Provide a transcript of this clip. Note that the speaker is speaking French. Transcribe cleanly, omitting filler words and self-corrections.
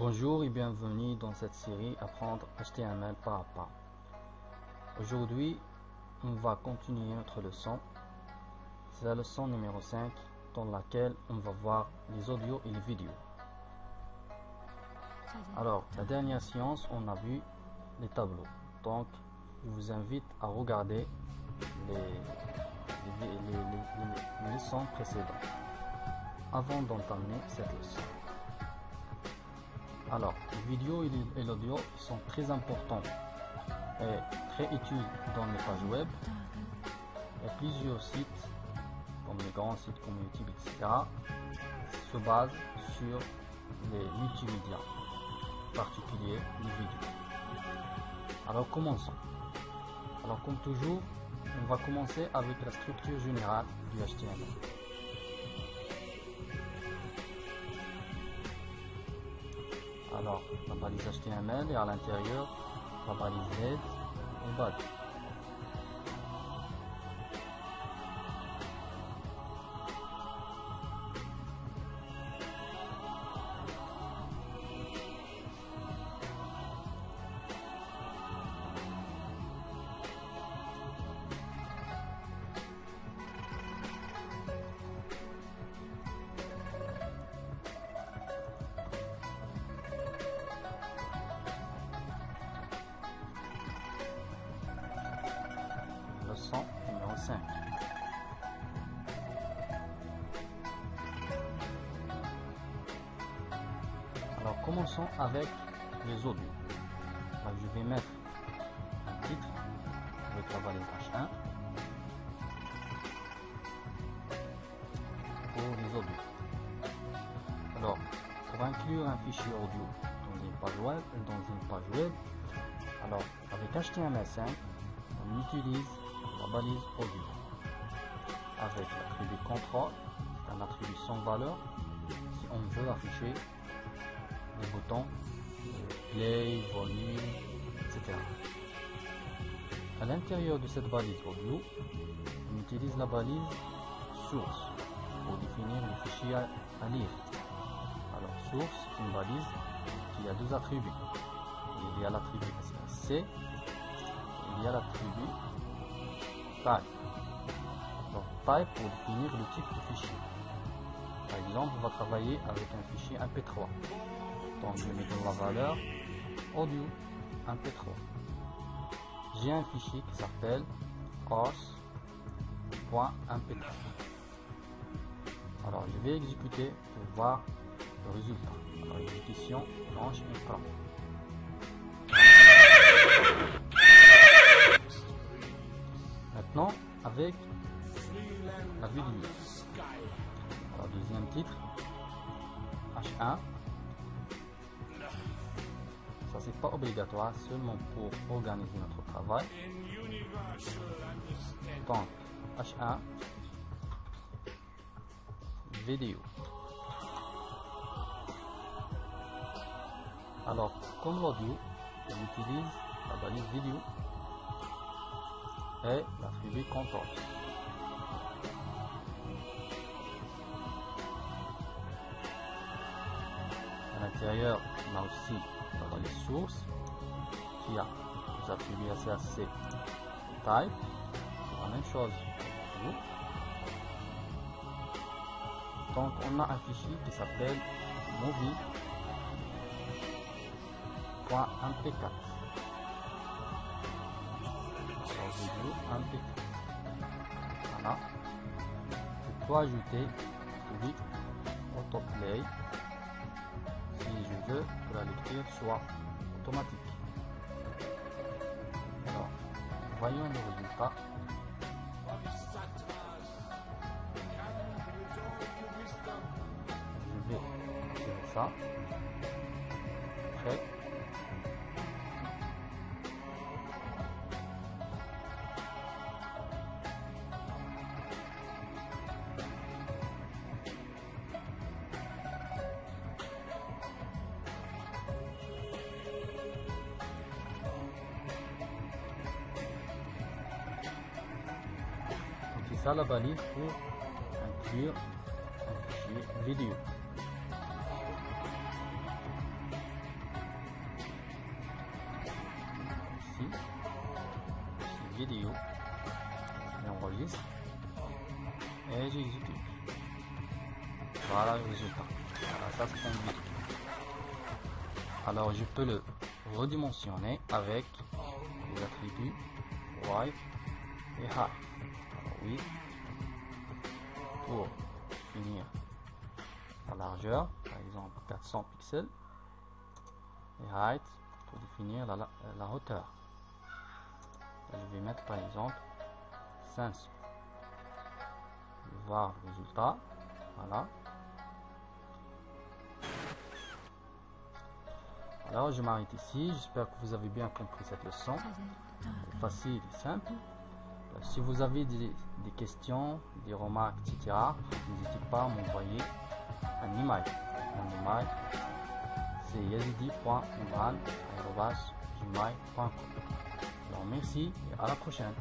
Bonjour et bienvenue dans cette série Apprendre HTML pas à pas. Aujourd'hui, on va continuer notre leçon. C'est la leçon numéro 5 dans laquelle on va voir les audios et les vidéos. Alors, la dernière séance, on a vu les tableaux. Donc, je vous invite à regarder les leçons précédentes avant d'entamer cette leçon. Alors, les vidéos et l'audio sont très importants et très utiles dans les pages web. Il y a plusieurs sites, comme les grands sites comme YouTube, etc., se basent sur les multimédias, en particulier les vidéos. Alors, commençons. Alors, comme toujours, on va commencer avec la structure générale du HTML. Alors, la balise HTML et à l'intérieur, la balise head et body. Leçon numéro 5. Alors commençons avec les audios. Alors, je vais mettre un titre avec la balise H1 pour les audios. Alors, pour inclure un fichier audio dans une page web, alors avec HTML5, on utilise la balise audio avec l'attribut contrôle, un attribut sans valeur si on veut afficher les boutons play, volume, etc. À l'intérieur de cette balise audio, on utilise la balise source pour définir les fichiers à lire. Alors source, c'est une balise qui a deux attributs. Il y a l'attribut C et il y a l'attribut type. Donc type pour définir le type de fichier. Par exemple, on va travailler avec un fichier MP3. Donc je mets dans la valeur audio MP3. J'ai un fichier qui s'appelle course.mp3. Alors je vais exécuter pour voir le résultat. Alors exécution lance écran. Maintenant, avec la vidéo. Alors, deuxième titre, H1. Ça, c'est pas obligatoire, seulement pour organiser notre travail. Donc, H1, vidéo. Alors, comme l'audio, on utilise la balise vidéo et l'attribut contrôle. À l'intérieur, on a aussi la balise source qui a les attributs SRC et type. La même chose pour vous. Donc on a un fichier qui s'appelle movie.mp4. Vidéo MP4. Voilà. Je peux ajouter oui, autoplay si je veux que la lecture soit automatique. Alors, voyons le résultat. Je vais faire ça. Prêt. C'est ça la balise pour inclure un fichier vidéo. vidéo, j'enregistre et j'exécute. Voilà le résultat. Voilà, ça c'est un vidéo. Alors je peux le redimensionner avec les attributs width et height. Alors width pour définir la largeur, par exemple 400 pixels, et height pour définir la hauteur. Là, je vais mettre par exemple 500. Je vais voir le résultat. Voilà. Alors je m'arrête ici. J'espère que vous avez bien compris cette leçon. Facile et simple. Si vous avez des questions, des remarques, etc., n'hésitez pas à m'envoyer un email. Mon email, c'est yazidi.imran@gmail.com. Alors merci et à la prochaine.